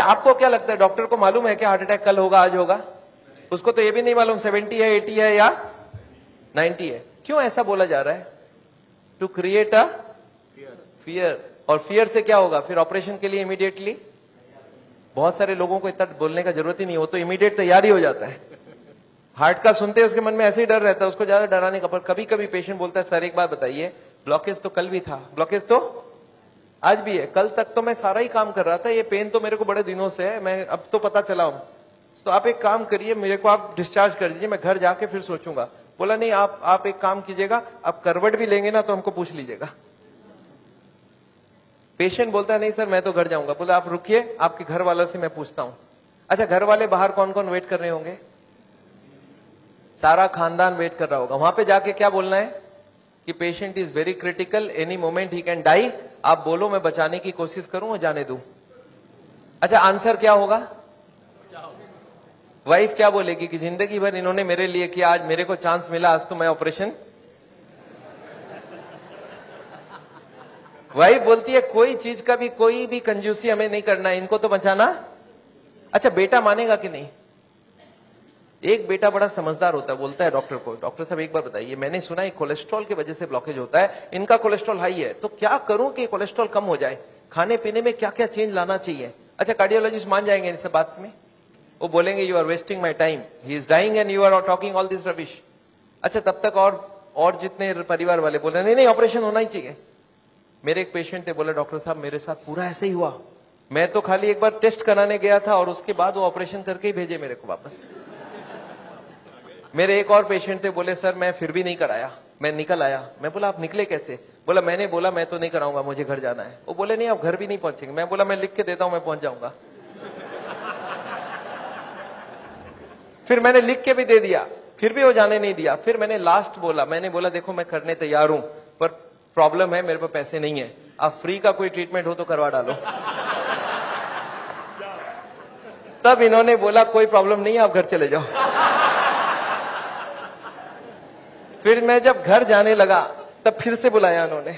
अच्छा, आपको क्या लगता है, डॉक्टर को मालूम है कि हार्ट अटैक कल होगा, आज होगा? उसको तो ये भी नहीं मालूम 70 है, 80 है या 90 है। क्यों ऐसा बोला जा रहा है? To create a fear. और फियर से क्या होगा फिर? ऑपरेशन के लिए इमीडिएटली, बहुत सारे लोगों को इतना बोलने का जरूरत ही नहीं हो, तो इमीडिएट तैयारी हो जाता है। हार्ट का सुनते उसके मन में ऐसे ही डर रहता है, उसको ज्यादा डराने का। पर कभी कभी पेशेंट बोलता है, सर एक बात बताइए, ब्लॉकेज तो कल भी था, ब्लॉकेज तो आज भी है, कल तक तो मैं सारा ही काम कर रहा था, ये पेन तो मेरे को बड़े दिनों से है, मैं अब तो पता चला हूं, तो आप एक काम करिए, मेरे को आप डिस्चार्ज कर दीजिए, मैं घर जाके फिर सोचूंगा। बोला नहीं, आप एक काम कीजिएगा, आप करवट भी लेंगे ना तो हमको पूछ लीजिएगा। पेशेंट बोलता है नहीं सर मैं तो घर जाऊंगा। बोला आप रुकिए, आपके घर वालों से मैं पूछता हूं। अच्छा, घर वाले बाहर कौन कौन वेट कर रहे होंगे? सारा खानदान वेट कर रहा होगा। वहां पे जाके क्या बोलना है कि patient is very critical, any moment he can die. आप बोलो मैं बचाने की कोशिश करूं और जाने दूं। अच्छा, आंसर क्या होगा? वाइफ क्या बोलेगी कि जिंदगी भर इन्होंने मेरे लिए किया, आज मेरे को चांस मिला, आज तो मैं ऑपरेशन। वाइफ बोलती है कोई चीज का भी, कोई भी कंजूसी हमें नहीं करना है, इनको तो बचाना। अच्छा, बेटा मानेगा कि नहीं? एक बेटा बड़ा समझदार होता है, बोलता है डॉक्टर को, डॉक्टर साहब एक बार बताइए, मैंने सुना है कोलेस्ट्रॉल की वजह से ब्लॉकेज होता है, इनका कोलेस्ट्रॉल हाई है, तो क्या करूं कि कोलेस्ट्रॉल कम हो जाए? खाने पीने में क्या क्या चेंज लाना चाहिए? अच्छा, कार्डियोलॉजिस्ट मान जाएंगे इन सब बात में? वो बोलेंगे you are wasting my time, he is dying and you are talking all this rubbish. अच्छा, तब तक और जितने परिवार वाले बोले नहीं नहीं ऑपरेशन होना ही चाहिए। मेरे एक पेशेंट थे, बोले डॉक्टर साहब मेरे साथ पूरा ऐसे ही हुआ, मैं तो खाली एक बार टेस्ट कराने गया था और उसके बाद वो ऑपरेशन करके ही भेजे मेरे को वापस। मेरे एक और पेशेंट थे, बोले सर मैं फिर भी नहीं कराया, मैं निकल आया। मैं बोला आप निकले कैसे? बोला मैंने बोला मैं तो नहीं कराऊंगा, मुझे घर जाना है। वो बोले नहीं आप घर भी नहीं पहुंचेंगे। मैं बोला मैं लिख के देता हूं, मैं पहुंच जाऊंगा। फिर मैंने लिख के भी दे दिया, फिर भी वो जाने नहीं दिया। फिर मैंने लास्ट बोला, मैंने बोला देखो मैं करने तैयार हूं, पर प्रॉब्लम है मेरे पास पैसे नहीं है, आप फ्री का कोई ट्रीटमेंट हो तो करवा डालो। तब इन्होंने बोला कोई प्रॉब्लम नहीं है, आप घर चले जाओ। फिर मैं जब घर जाने लगा तब फिर से बुलाया उन्होंने,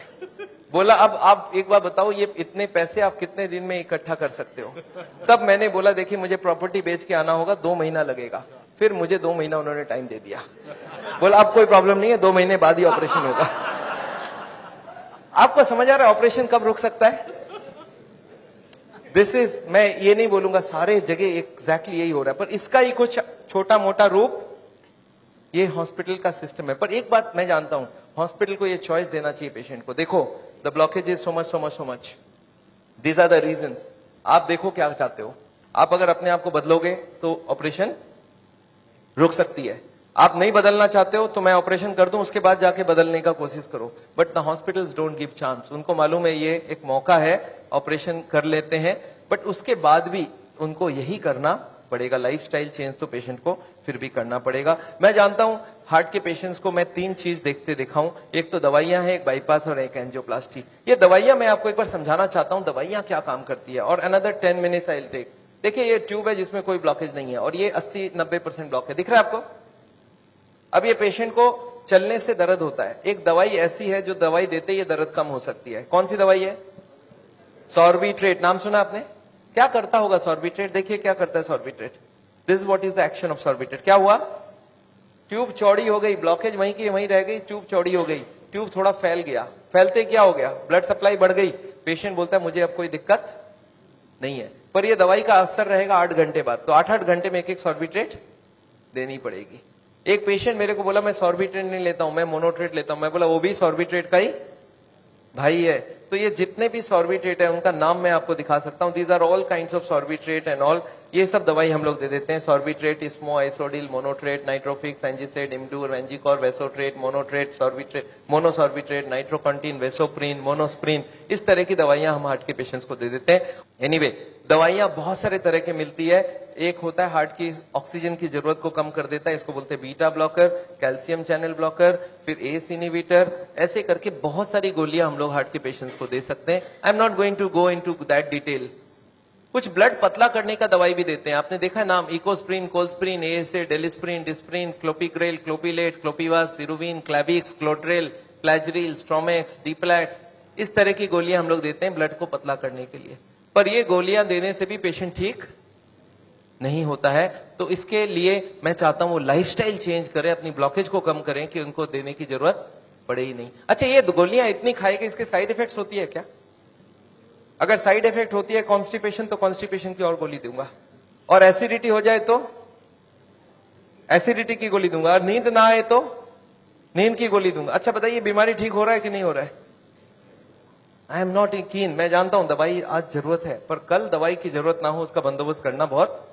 बोला अब आप एक बार बताओ ये इतने पैसे आप कितने दिन में इकट्ठा कर सकते हो? तब मैंने बोला देखिए मुझे प्रॉपर्टी बेच के आना होगा, 2 महीना लगेगा। फिर मुझे 2 महीना उन्होंने टाइम दे दिया। बोला अब कोई प्रॉब्लम नहीं है, 2 महीने बाद ही ऑपरेशन होगा। आपको समझ आ रहा है ऑपरेशन कब रुक सकता है? दिस इज, मैं ये नहीं बोलूंगा सारे जगह एग्जैक्टली यही हो रहा है, पर इसका ही कुछ छोटा मोटा रूप ये हॉस्पिटल का सिस्टम है। पर एक बात मैं जानता हूं, हॉस्पिटल को ये चॉइस देना चाहिए पेशेंट को, देखो the blockage is so much so much so much, these are the reasons. आप देखो क्या चाहते हो, आप अगर अपने आप को बदलोगे तो ऑपरेशन रुक सकती है। आप नहीं बदलना चाहते हो तो मैं ऑपरेशन कर दूं, उसके बाद जाके बदलने का कोशिश करो। But the hospitals don't give chance. उनको मालूम है ये एक मौका है, ऑपरेशन कर लेते हैं, बट उसके बाद भी उनको यही करना पड़ेगा। लाइफस्टाइल चेंज तो पेशेंट को फिर भी करना पड़ेगा। मैं जानता हूं हार्ट के पेशेंट्स को मैं 3 चीज देखते दिखाऊं, एक तो दवाइयां हैं, एक बाईपास और एक एंजियोप्लास्टी। ये दवाइयां मैं आपको एक बार समझाना चाहता हूं दवाइयां क्या काम करती है, और another 10 minutes I will take. देखिए ये ट्यूब है जिसमें कोई ब्लॉकेज नहीं है, और ये 80-90% ब्लॉक है, दिख रहा है आपको? अब ये पेशेंट को चलने से दर्द होता है, एक दवाई ऐसी है जो दवाई देते ये दर्द कम हो सकती है। कौन सी दवाई है? सॉर्बिट्रेट। नाम सुना आपने? क्या करता होगा सॉर्बिट्रेट? देखिए क्या करता है Sorbitrate. This is what is the action of Sorbitrate. क्या हुआ? ट्यूब चौड़ी हो गई, ब्लॉकेज वहीं की वहीं रह गई, ट्यूब चौड़ी हो गई, ट्यूब थोड़ा फैल गया, फैलते क्या हो गया? ब्लड सप्लाई बढ़ गई। पेशेंट बोलता है मुझे अब कोई दिक्कत नहीं है, पर यह दवाई का असर रहेगा 8 घंटे बाद, तो 8-8 घंटे में एक सॉर्बिट्रेट देनी पड़ेगी। एक पेशेंट मेरे को बोला मैं सॉर्बिट्रेट नहीं लेता हूं, मैं मोनोट्रेट लेता हूं। मैं बोला वो भी सॉर्बिट्रेट का ही भाई है। तो ये जितने भी सॉर्बिट्रेट है उनका नाम मैं आपको दिखा सकता हूं, these are all kinds of sorbitrate and all. ये सब दवाई हम लोग दे देते हैं, सॉर्बिट्रेट, स्मो, आइसोडिल, मोनोट्रेट, नाइट्रोफिक्स, एंजिसेड, इमडूर, वेंजिकॉर, वेसोट्रेट, मोनोट्रेट, सॉर्बिट्रेट, मोनोसॉर्बिट्रेट, नाइट्रोकंटीन, वेसोप्रीन, मोनोस्प्रीन, इस तरह की दवाइयां हम हार्ट के पेशेंट्स को दे देते हैं। एनीवे दवाइयां बहुत सारे तरह की मिलती है। एक होता है हार्ट की ऑक्सीजन की जरूरत को कम कर देता है, इसको बोलते हैं beta blocker, calcium channel blocker, फिर एस इनहिबिटर, ऐसे करके बहुत सारी गोलियां हम लोग हार्ट के पेशेंट्स को दे सकते हैं। I am not going to go into that detail. कुछ ब्लड पतला करने का दवाई भी देते हैं, आपने देखा है नाम, इकोस्प्रिन, कोल्स्प्रिन, एएसए, डेलिस्प्रिन, डिस्प्रिन, क्लोपिग्रेल, क्लोपिलेट, क्लोपिवास, सिरुविन, क्लैबिक्स, क्लोट्रेल, प्लेजरिल, स्ट्रोमेक्स, डीप्लैट, इस तरह की गोलियां हम लोग देते हैं ब्लड को पतला करने के लिए। पर ये गोलियां देने से भी पेशेंट ठीक नहीं होता है। तो इसके लिए मैं चाहता हूं वो लाइफस्टाइल चेंज करें, अपनी ब्लॉकेज को कम करें कि उनको देने की जरूरत पड़े ही नहीं। अच्छा, ये गोलियां इतनी खाएगी, इसके साइड इफेक्ट्स होती है क्या? अगर साइड इफेक्ट होती है कॉन्स्टिपेशन, तो कॉन्स्टिपेशन की और गोली दूंगा, और एसिडिटी हो जाए तो एसिडिटी की गोली दूंगा, और नींद ना आए तो नींद की गोली दूंगा। अच्छा बताइए, बीमारी ठीक हो रहा है कि नहीं हो रहा है? आई एम नॉट कीन, मैं जानता हूं दवाई आज जरूरत है, पर कल दवाई की जरूरत ना हो उसका बंदोबस्त करना बहुत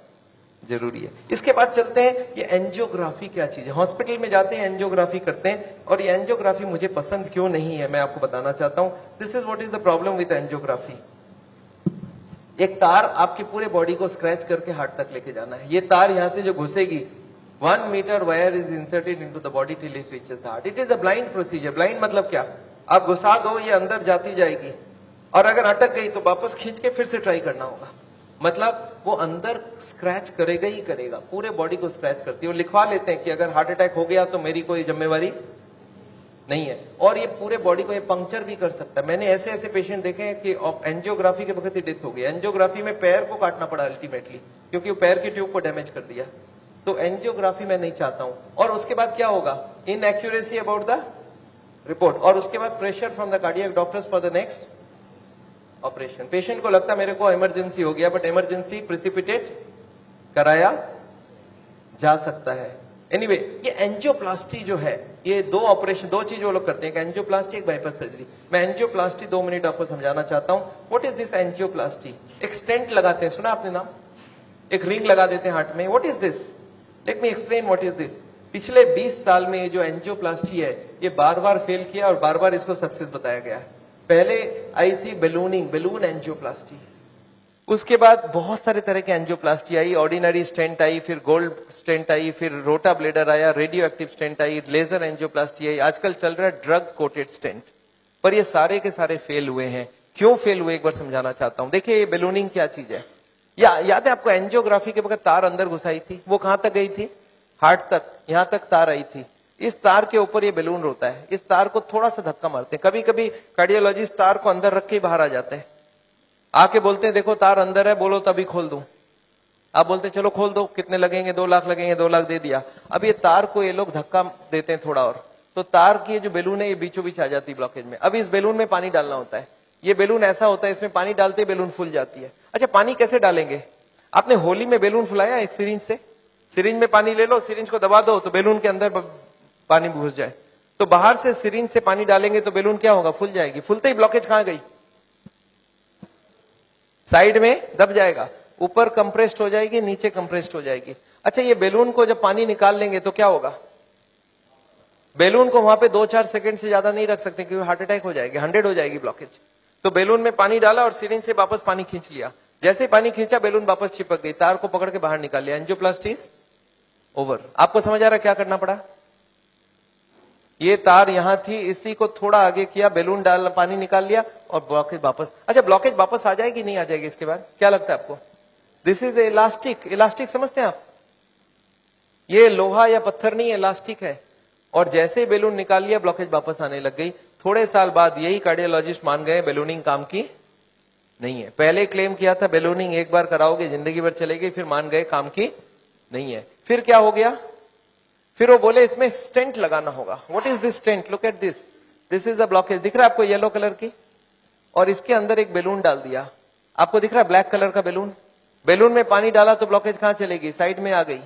जरूरी है। इसके बाद चलते हैं, ये एंजियोग्राफी क्या चीज है। हॉस्पिटल में जाते हैं, एंजियोग्राफी करते हैं, और ये एंजियोग्राफी मुझे पसंद क्यों नहीं है मैं आपको बताना चाहता हूं। This is what is the problem with angiography. एक तार आपकी पूरे बॉडी को स्क्रैच करके हार्ट तक लेके जाना है। ये तार यहां से जो घुसेगी, 1 meter wire is inserted into the body till it reaches the heart. It is a blind procedure. Blind मतलब क्या? आप घुसा दो, ये अंदर जाती जाएगी, और अगर अटक गई तो वापस खींच के फिर से ट्राई करना होगा। मतलब वो अंदर स्क्रैच करेगा ही करेगा, पूरे बॉडी को स्क्रैच करती है। वो लिखवा लेते हैं कि अगर हार्ट अटैक हो गया तो मेरी कोई जिम्मेवारी नहीं है, और ये पूरे बॉडी को ये पंक्चर भी कर सकता है। मैंने ऐसे ऐसे पेशेंट देखे हैं कि एंजियोग्राफी के वक्त ही डेथ हो गई। एंजियोग्राफी में पैर को काटना पड़ा अल्टीमेटली, क्योंकि वो पैर की ट्यूब को डैमेज कर दिया। तो एंजियोग्राफी मैं नहीं चाहता हूं। और उसके बाद क्या होगा? इनएक्यूरेसी अबाउट द रिपोर्ट, और उसके बाद pressure from the cardiac doctors for the next operation. Patient को लगता है मेरे को इमरजेंसी हो गया, बट इमरजेंसी प्रिसिपिटेट कराया जा सकता है। एनीवे, ये एंजियोप्लास्टी जो है, ये दो ऑपरेशन, दो चीज वो लोग करते हैं, एक एंजियोप्लास्टी, एक बाइपास सर्जरी। मैं एंजियोप्लास्टी 2 मिनट आपको समझाना चाहता हूं। What is this angioplasty? एक स्टेंट लगाते हैं, सुना आपने नाम? एक रिंग लगा देते हैं हार्ट में। What is this? Let me explain what is this. पिछले 20 साल में ये जो एंजियोप्लास्टी है, ये बार बार फेल किया और बार बार इसको सक्सेस बताया गया है। पहले आई थी बैलूनिंग, बैलून एंजियोप्लास्टी। उसके बाद बहुत सारे तरह के एंजियोप्लास्टी आई, ऑर्डिनरी स्टेंट आई, फिर गोल्ड स्टेंट आई, फिर रोटा ब्लेडर आया, रेडियो एक्टिव स्टेंट आई, लेजर एंजियोप्लास्टी आई, आजकल चल रहा है ड्रग कोटेड स्टेंट। पर ये सारे के सारे फेल हुए हैं। क्यों फेल हुए एक बार समझाना चाहता हूं। देखिए, ये बैलूनिंग क्या चीज है? याद है आपको एंजियोग्राफी के वक्त तार अंदर घुसाई थी, वो कहां तक गई थी? हार्ट तक, यहां तक तार आई थी। इस तार के ऊपर ये बैलून होता है। इस तार को थोड़ा सा धक्का मारते हैं। कभी कभी कार्डियोलॉजिस्ट तार को अंदर रख के बाहर आ जाते हैं, आके बोलते हैं देखो तार अंदर है, बोलो तभी खोल दूं। आप बोलते हैं चलो खोल दो, कितने लगेंगे? 2 लाख लगेंगे। 2 लाख दे दिया। अब ये तार को ये लोग धक्का देते हैं थोड़ा और, तो तार की जो बैलून है ये बीचों बीच आ जाती है ब्लॉकेज में। अब इस बैलून में पानी डालना होता है। ये बैलून ऐसा होता है, इसमें पानी डालते बैलून फूल जाती है। अच्छा, पानी कैसे डालेंगे? आपने होली में बैलून फुलाया एक सिरिंज से? सिरिंज में पानी ले लो, सिरिंज को दबा दो तो बैलून के अंदर पानी घुस जाए। तो बाहर से सिरिंज से पानी डालेंगे तो बैलून क्या होगा? फूल जाएगी। फूलते ही ब्लॉकेज कहां गई? साइड में दब जाएगा। ऊपर कंप्रेस्ड हो जाएगी, नीचे कंप्रेस्ड हो जाएगी। अच्छा, ये बैलून को जब पानी निकाल लेंगे तो क्या होगा? बैलून को वहां पे 2-4 सेकंड से ज्यादा नहीं रख सकते, क्योंकि हार्ट अटैक हो जाएगी, 100 हो जाएगी ब्लॉकेज। तो बैलून में पानी डाला और सिरिंज से वापस पानी खींच लिया। जैसे ही पानी खींचा, बैलून वापस चिपक गई, तार को पकड़ के बाहर निकाल लिया। Angioplasty over. आपको समझ आ रहा है क्या करना पड़ा? ये तार यहां थी, इसी को थोड़ा आगे किया, बैलून डाल, पानी निकाल लिया और ब्लॉकेज वापस। अच्छा, ब्लॉकेज वापस आ जाएगी नहीं आ जाएगी इसके बाद? क्या लगता है आपको? This is elastic. इलास्टिक समझते हैं आप? ये लोहा या पत्थर नहीं, इलास्टिक है। और जैसे ही बैलून निकाल लिया, ब्लॉकेज वापस आने लग गई। थोड़े साल बाद यही कार्डियोलॉजिस्ट मान गए बैलूनिंग काम की नहीं है। पहले क्लेम किया था बैलूनिंग एक बार कराओगे जिंदगी भर चलेगी, फिर मान गए काम की नहीं है। फिर क्या हो गया? फिर वो बोले इसमें स्टेंट लगाना होगा। What is this stent? Look at this, this is the blockage. दिख रहा है आपको येलो कलर की? और इसके अंदर एक बैलून डाल दिया। आपको दिख रहा है ब्लैक कलर का बैलून? बैलून में पानी डाला तो ब्लॉकेज कहां चलेगी? साइड में आ गई।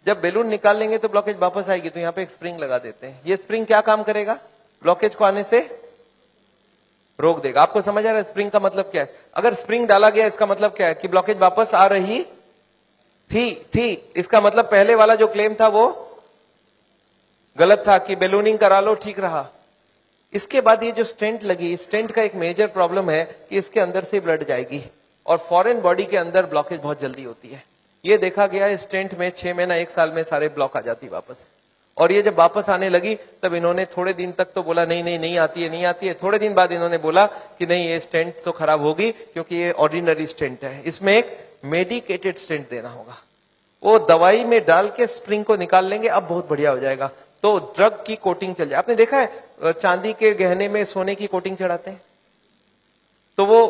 जब बैलून निकाल लेंगे तो ब्लॉकेज वापस आएगी। तो यहाँ पे एक स्प्रिंग लगा देते हैं। ये स्प्रिंग क्या काम करेगा? ब्लॉकेज को आने से रोक देगा। आपको समझ आ रहा है स्प्रिंग का मतलब क्या है? अगर स्प्रिंग डाला गया, इसका मतलब क्या है? कि ब्लॉकेज वापस आ रही थी। इसका मतलब पहले वाला जो क्लेम था वो गलत था, कि बैलूनिंग करा लो ठीक रहा। इसके बाद ये जो स्टेंट लगी, स्टेंट का एक मेजर प्रॉब्लम है कि इसके अंदर से ब्लड जाएगी, और फॉरेन बॉडी के अंदर ब्लॉकेज बहुत जल्दी होती है। ये देखा गया स्टेंट में 6 महीना 1 साल में सारे ब्लॉक आ जाती वापस। और ये जब वापस आने लगी तब इन्होंने थोड़े दिन तक तो बोला नहीं आती है। थोड़े दिन बाद इन्होंने बोला कि नहीं, ये स्टेंट तो खराब होगी, क्योंकि ये ऑर्डिनरी स्टेंट है, इसमें एक मेडिकेटेड स्टेंट देना होगा। वो दवाई में डाल के स्प्रिंग को निकाल लेंगे, अब बहुत बढ़िया हो जाएगा। तो ड्रग की कोटिंग चल जाए। आपने देखा है चांदी के गहने में सोने की कोटिंग चढ़ाते हैं, तो वो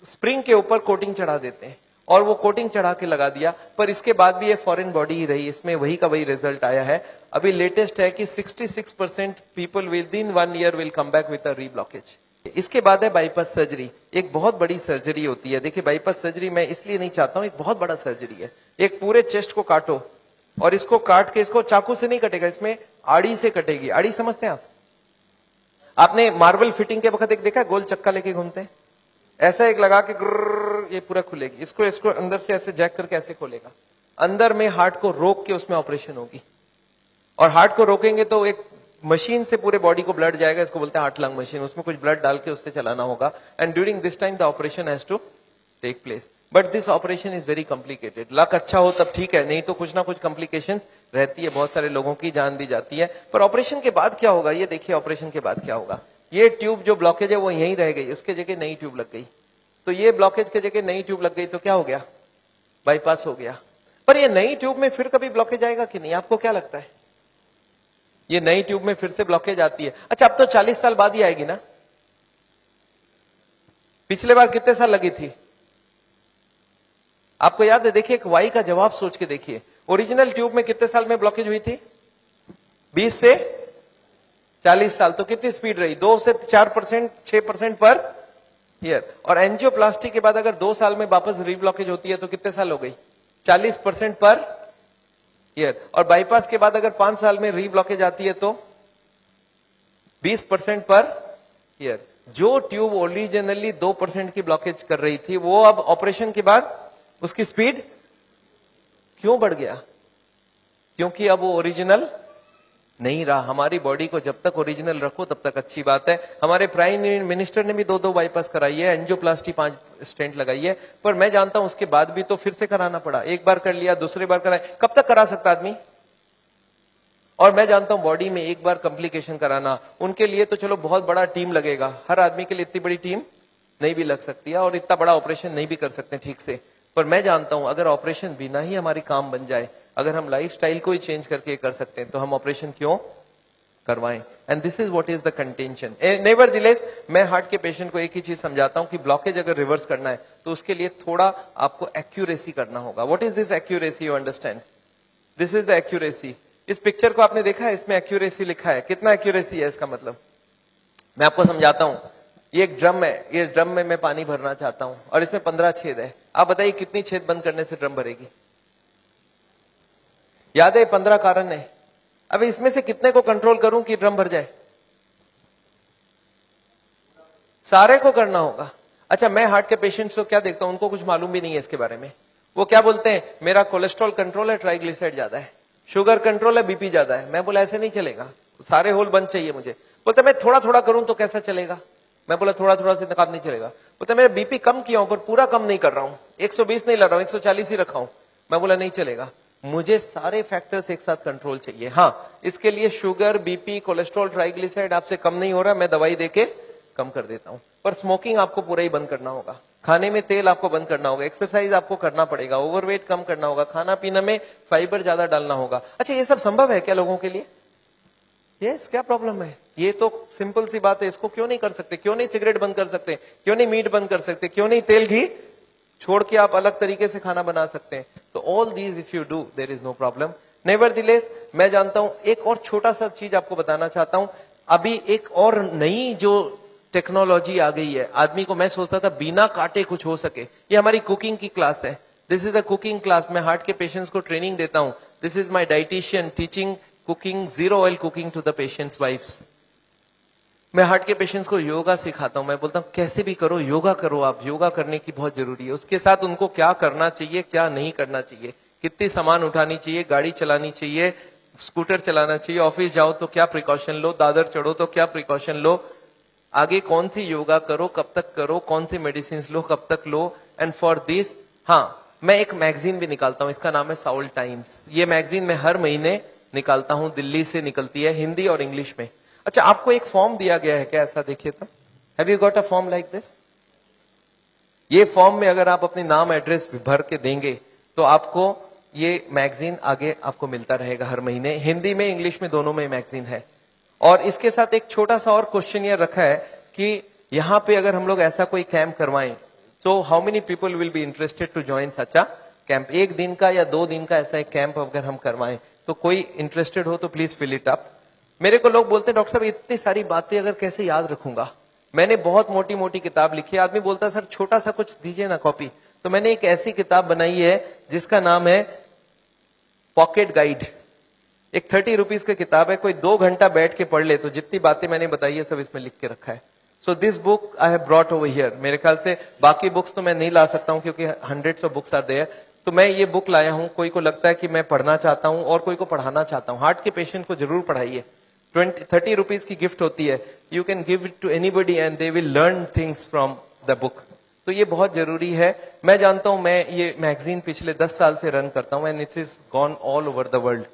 स्प्रिंग के ऊपर कोटिंग चढ़ा देते हैं और वो कोटिंग चढ़ा के लगा दिया, पर इसके बाद भी ये फॉरेन बॉडी ही रही, इसमें वही का वही रिजल्ट आया है। अभी लेटेस्ट है कि 66% people with in 1 year will come back with a reblockage. इसके बाद है बाईपास सर्जरी। एक बहुत बड़ी सर्जरी होती है। देखिए बाईपास सर्जरी मैं इसलिए नहीं चाहता हूं, एक बहुत बड़ा सर्जरी है। एक पूरे चेस्ट को काटो और इसको काट के, इसको चाकू से नहीं कटेगा, इसमें आड़ी से कटेगी। आड़ी समझते हैं आप? आपने मार्बल फिटिंग के वक्त एक देखा गोल चक्का लेके घूमते हैं, ऐसा एक लगा के ये पूरा खुलेगी। इसको अंदर से ऐसे जैक करके ऐसे खोलेगा, अंदर में हार्ट को रोक के उसमें ऑपरेशन होगी। और हार्ट को रोकेंगे तो एक मशीन से पूरे बॉडी को ब्लड जाएगा, इसको बोलते हैं हार्ट लंग मशीन। उसमें कुछ ब्लड डाल के उससे चलाना होगा and during this time the operation has to take place. But this operation is very complicated. Luck अच्छा हो तब ठीक है, नहीं तो कुछ ना कुछ कॉम्प्लिकेशन रहती है, बहुत सारे लोगों की जान भी जाती है। पर ऑपरेशन के बाद क्या होगा ये देखिए, ऑपरेशन के बाद क्या होगा। ये ट्यूब जो ब्लॉकेज है वो यहीं रह गई, उसके जगह नई ट्यूब लग गई। तो ये ब्लॉकेज के जगह नई ट्यूब लग गई तो क्या हो गया, बाईपास हो गया। पर ये नई ट्यूब में फिर कभी ब्लॉकेज आएगा कि नहीं, आपको क्या लगता है? ये नई ट्यूब में फिर से ब्लॉकेज आती है। अच्छा अब तो 40 साल बाद ही आएगी ना, पिछले बार कितने साल लगी थी आपको याद है? देखिए एक वाई का जवाब सोच के देखिए, ओरिजिनल ट्यूब में कितने साल में ब्लॉकेज हुई थी? 20 से 40 साल। तो कितनी स्पीड रही? 2 से 4%, 6% पर ईयर। और एंजियोप्लास्टी के बाद अगर 2 साल में वापस रीब्लॉकेज होती है तो कितने साल हो गई? 40% पर ईयर। और बाईपास के बाद अगर 5 साल में रीब्लॉकेज आती है तो 20% पर ईयर। जो ट्यूब ओरिजिनली 2% की ब्लॉकेज कर रही थी वो अब ऑपरेशन के बाद उसकी स्पीड क्यों बढ़ गया? क्योंकि अब वो ओरिजिनल नहीं रहा। हमारी बॉडी को जब तक ओरिजिनल रखो तब तक अच्छी बात है। हमारे प्राइम मिनिस्टर ने भी 2 बाईपास कराई है, एंजियोप्लास्टी 5 स्टेंट लगाई है। पर मैं जानता हूं उसके बाद भी तो फिर से कराना पड़ा। एक बार कर लिया, दूसरी बार कराए, कब तक करा सकता आदमी? और मैं जानता हूं बॉडी में एक बार कॉम्प्लिकेशन कराना, उनके लिए तो चलो बहुत बड़ा टीम लगेगा। हर आदमी के लिए इतनी बड़ी टीम नहीं भी लग सकती है और इतना बड़ा ऑपरेशन नहीं भी कर सकते ठीक से। पर मैं जानता हूं अगर ऑपरेशन बिना ही हमारी काम बन जाए, अगर हम लाइफस्टाइल को ही चेंज करके कर सकते हैं तो हम ऑपरेशन क्यों करवाएं? And this is what is the contention. Nevertheless मैं हार्ट के पेशेंट को एक ही चीज समझाता हूं कि ब्लॉकेज अगर रिवर्स करना है तो उसके लिए थोड़ा आपको एक्यूरेसी करना होगा। What is this accuracy? You understand? This is the accuracy. इस पिक्चर को आपने देखा है, इसमें एक्यूरेसी लिखा है। कितना एक्यूरेसी है इसका मतलब? मैं आपको समझाता हूं। ये एक ड्रम है, ये ड्रम में मैं पानी भरना चाहता हूं और इसमें 15 छेद है। आप बताइए कितनी छेद बंद करने से ड्रम भरेगी? याद है 15 कारण है। अब इसमें से कितने को कंट्रोल करूं कि ड्रम भर जाए? सारे को करना होगा। अच्छा मैं हार्ट के पेशेंट्स को क्या देखता हूं, उनको कुछ मालूम भी नहीं है इसके बारे में। वो क्या बोलते हैं, मेरा कोलेस्ट्रॉल कंट्रोल है, ट्राइग्लिसराइड ज्यादा है, शुगर कंट्रोल है, बीपी ज्यादा है। मैं बोला ऐसे नहीं चलेगा, सारे होल बंद चाहिए मुझे। बोलते मैं थोड़ा थोड़ा करूं तो कैसा चलेगा? मैं बोला थोड़ा थोड़ा से काम नहीं चलेगा। बोलते मेरा बीपी कम किया हूं पर पूरा कम नहीं कर रहा हूं, 120 नहीं ला रहा हूं, 140 ही रखा हूं। मैं बोला नहीं चलेगा, मुझे सारे फैक्टर्स एक साथ कंट्रोल चाहिए। हाँ इसके लिए शुगर, बीपी, कोलेस्ट्रॉल, ट्राइग्लिसराइड आपसे कम नहीं हो रहा, मैं दवाई देके कम कर देता हूं। पर स्मोकिंग आपको पूरा ही बंद करना होगा, खाने में तेल आपको बंद करना होगा, एक्सरसाइज आपको करना पड़ेगा, ओवरवेट कम करना होगा, खाना पीना में फाइबर ज्यादा डालना होगा। अच्छा ये सब संभव है क्या लोगों के लिए? यस, क्या प्रॉब्लम है? ये तो सिंपल सी बात है, इसको क्यों नहीं कर सकते? क्यों नहीं सिगरेट बंद कर सकते? क्यों नहीं मीट बंद कर सकते? क्यों नहीं तेल घी छोड़ के आप अलग तरीके से खाना बना सकते हैं? तो all these if you do there is no problem. Nevertheless मैं जानता हूं, एक और छोटा सा चीज आपको बताना चाहता हूं। अभी एक और नई जो टेक्नोलॉजी आ गई है, आदमी को मैं सोचता था बिना काटे कुछ हो सके। ये हमारी कुकिंग की क्लास है, this is a cooking class. मैं हार्ट के पेशेंट्स को ट्रेनिंग देता हूं। This is my dietitian teaching cooking, 0 oil cooking to the patients wives. मैं हार्ट के पेशेंट्स को योगा सिखाता हूं। मैं बोलता हूं कैसे भी करो, योगा करो, आप योगा करने की बहुत जरूरी है। उसके साथ उनको क्या करना चाहिए, क्या नहीं करना चाहिए, कितनी सामान उठानी चाहिए, गाड़ी चलानी चाहिए, स्कूटर चलाना चाहिए, ऑफिस जाओ तो क्या प्रिकॉशन लो, दादर चढ़ो तो क्या प्रिकॉशन लो, आगे कौन सी योगा करो, कब तक करो, कौन सी मेडिसिन लो, कब तक लो। एंड फॉर दिस हाँ मैं एक मैगजीन भी निकालता हूं, इसका नाम है साउल टाइम्स। ये मैगजीन मैं हर महीने निकालता हूं, दिल्ली से निकलती है, हिंदी और इंग्लिश में। अच्छा आपको एक फॉर्म दिया गया है क्या? ऐसा देखिए तो, have you got a form like this? ये फॉर्म में अगर आप अपने नाम एड्रेस भर के देंगे तो आपको ये मैगजीन आगे आपको मिलता रहेगा हर महीने। हिंदी में इंग्लिश में दोनों में मैगजीन है। और इसके साथ एक छोटा सा और क्वेश्चन ये रखा है कि यहां पे अगर हम लोग ऐसा कोई कैंप करवाएं, So how many people will be interested to join such a camp? एक दिन का या 2 दिन का ऐसा एक कैंप अगर हम करवाएं तो कोई इंटरेस्टेड हो तो प्लीज फिल इट अप. मेरे को लोग बोलते हैं डॉक्टर साहब इतनी सारी बातें अगर कैसे याद रखूंगा. मैंने बहुत मोटी मोटी किताब लिखी है. आदमी बोलता है सर छोटा सा कुछ दीजिए ना कॉपी. तो मैंने एक ऐसी किताब बनाई है जिसका नाम है पॉकेट गाइड. एक 30 रुपीज की किताब है. कोई 2 घंटा बैठ के पढ़ ले तो जितनी बातें मैंने बताई है सब इसमें लिख के रखा है. So this book I have brought over here. मेरे ख्याल से बाकी बुक्स तो मैं नहीं ला सकता हूं क्योंकि hundreds of books are there. तो मैं ये बुक लाया हूं. कोई को लगता है कि मैं पढ़ना चाहता हूं और कोई को पढ़ाना चाहता हूं. हार्ट के पेशेंट को जरूर पढ़ाइए. 30 रुपीज की गिफ्ट होती है. You can give it to anybody and they will learn things from the book. तो ये बहुत जरूरी है. मैं जानता हूं, मैं ये मैगजीन पिछले 10 साल से रन करता हूं and it is gone all over the world.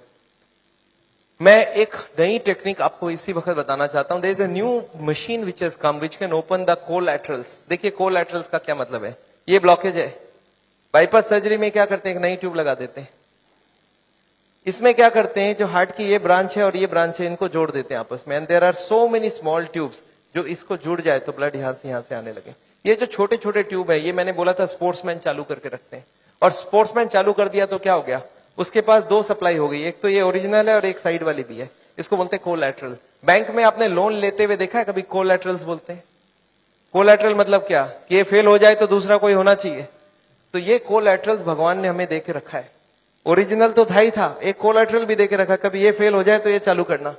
मैं एक नई टेक्निक आपको इसी वक्त बताना चाहता हूं. There is a new machine which has come which can open the collaterals. देखिए कोलैटरल्स का क्या मतलब है. ये ब्लॉकेज है. बाईपास सर्जरी में क्या करते हैं, एक नई ट्यूब लगा देते हैं. इसमें क्या करते हैं, जो हार्ट की ये ब्रांच है और ये ब्रांच है इनको जोड़ देते हैं आपस में. And there are so many small tubes. जो इसको जुड़ जाए तो ब्लड यहां से आने लगे. ये जो छोटे छोटे ट्यूब है ये मैंने बोला था स्पोर्ट्समैन चालू करके रखते हैं. और स्पोर्ट्समैन चालू कर दिया तो क्या हो गया, उसके पास 2 सप्लाई हो गई. एक तो ये ओरिजिनल है और एक साइड वाली भी है. इसको बोलते हैं कोलैटरल. बैंक में आपने लोन लेते हुए देखा है कभी कोलैटरल्स बोलते हैं. कोलैटरल मतलब क्या, कि ये फेल हो जाए तो दूसरा कोई होना चाहिए. तो ये कोलैटरल्स भगवान ने हमें देके रखा है. ओरिजिनल तो था ही था, एक कोलैटरल भी देके रखा. कभी ये फेल हो जाए तो ये चालू करना.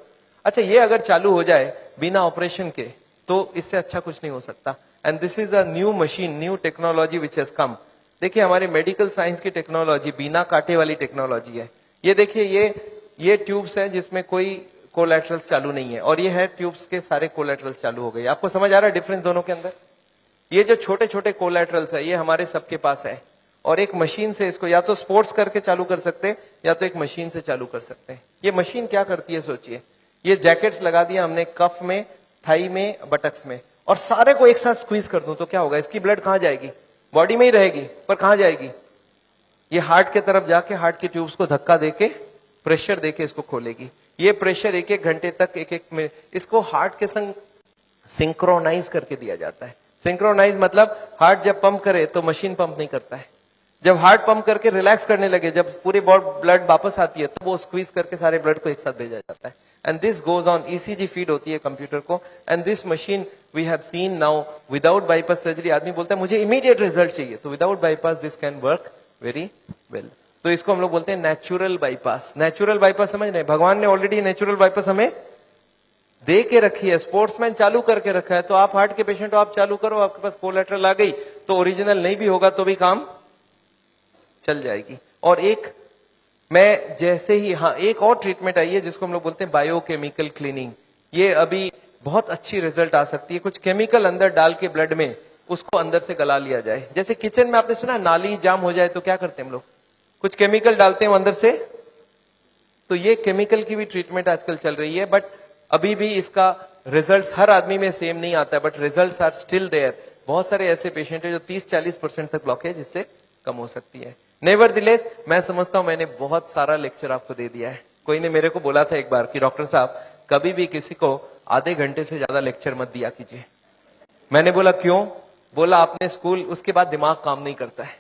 अच्छा ये अगर चालू हो जाए बिना ऑपरेशन के तो इससे अच्छा कुछ नहीं हो सकता. And this is a new machine, new technology which has कम. देखिए हमारे मेडिकल साइंस की टेक्नोलॉजी बिना कांटे वाली टेक्नोलॉजी है. ये देखिए ये ट्यूब्स है जिसमें कोई कोलैटरल्स चालू नहीं है और ये है ट्यूब्स के सारे कोलैटरल्स चालू हो गए. आपको समझ आ रहा है डिफरेंस दोनों के अंदर. ये जो छोटे छोटे कोलैटरल्स है ये हमारे सबके पास है और एक मशीन से इसको या तो स्पोर्ट्स करके चालू कर सकते हैं या तो एक मशीन से चालू कर सकते हैं. ये मशीन क्या करती है सोचिए. ये जैकेट्स लगा दिया हमने कफ में, थाई में, बटक्स में और सारे को एक साथ स्क्वीज कर दूं तो क्या होगा, इसकी ब्लड कहां जाएगी, बॉडी में ही रहेगी पर कहां जाएगी, ये हार्ट के तरफ जाके हार्ट के ट्यूब्स को धक्का देके प्रेशर देके इसको खोलेगी. ये प्रेशर 1-1 घंटे तक 1-1 मिनट इसको हार्ट के संग सिंक्रोनाइज करके दिया जाता है. सिंक्रोनाइज मतलब हार्ट जब पंप करे तो मशीन पंप नहीं करता है. जब हार्ट पंप करके रिलैक्स करने लगे, जब पूरे ब्लड वापस आती है तो वो स्क्वीज करके सारे ब्लड को एक साथ भेजा जाता है. And this goes on. ECG feed होती है कंप्यूटर को. And this machine we have seen now without bypass surgery. आदमी बोलता है मुझे इमीडिएट रिजल्ट चाहिए, तो without bypass this can work very well. तो इसको हम लोग बोलते हैं नेचुरल बाईपास. नेचुरल बाईपास समझ रहे, भगवान ने ऑलरेडी नेचुरल बाईपास हमें दे के रखी है. स्पोर्ट्समैन चालू करके रखा है. तो आप हार्ट के पेशेंट हो, आप चालू करो, आपके पास कोलैटरल आ गई तो ओरिजिनल नहीं भी होगा तो भी काम चल जाएगी. और एक मैं जैसे ही, हाँ एक और ट्रीटमेंट आई है जिसको हम लोग बोलते हैं बायोकेमिकल क्लीनिंग. ये अभी बहुत अच्छी रिजल्ट आ सकती है. कुछ केमिकल अंदर डाल के ब्लड में उसको अंदर से गला लिया जाए. जैसे किचन में आपने सुना नाली जाम हो जाए तो क्या करते हैं हम लोग, कुछ केमिकल डालते हैं अंदर से. तो ये केमिकल की भी ट्रीटमेंट आजकल चल रही है. बट अभी भी इसका रिजल्ट हर आदमी में सेम नहीं आता है. But result are still there. बहुत सारे ऐसे पेशेंट है जो 30-40% तक ब्लॉकेज इससे कम हो सकती है. नेवरदिलेस मैं समझता हूं मैंने बहुत सारा लेक्चर आपको दे दिया है. कोई ने मेरे को बोला था एक बार कि डॉक्टर साहब कभी भी किसी को आधे घंटे से ज्यादा लेक्चर मत दिया कीजिए. मैंने बोला क्यों, बोला आपने स्कूल, उसके बाद दिमाग काम नहीं करता है.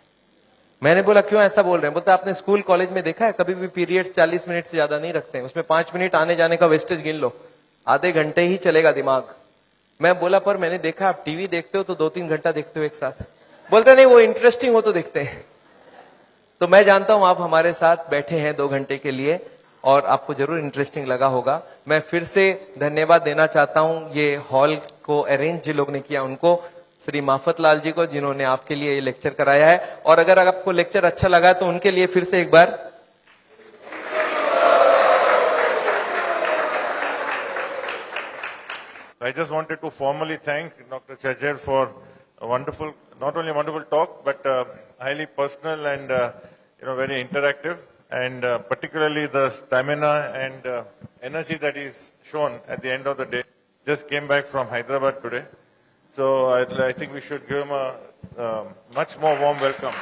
मैंने बोला क्यों ऐसा बोल रहे हैं, बोलता आपने स्कूल कॉलेज में देखा है कभी भी पीरियड्स 40 मिनट से ज्यादा नहीं रखते हैं. उसमें 5 मिनट आने जाने का वेस्टेज गिन लो, आधे घंटे ही चलेगा दिमाग. मैं बोला पर मैंने देखा आप टीवी देखते हो तो 2-3 घंटा देखते हो एक साथ. बोलते नहीं वो इंटरेस्टिंग हो तो देखते हैं. तो मैं जानता हूं आप हमारे साथ बैठे हैं 2 घंटे के लिए और आपको जरूर इंटरेस्टिंग लगा होगा. मैं फिर से धन्यवाद देना चाहता हूं ये हॉल को अरेंज जिन लोग ने किया उनको, श्री माफत लाल जी को जिन्होंने आपके लिए ये लेक्चर कराया है. और अगर आपको लेक्चर अच्छा लगा तो उनके लिए फिर से एक बार I just wanted to formally thank Dr. Chajjar for a wonderful, not only a wonderful talk, but highly personal and very interactive, and particularly the stamina and energy that is shown at the end of the day. Just came back from Hyderabad today, so I think we should give him a much more warm welcome.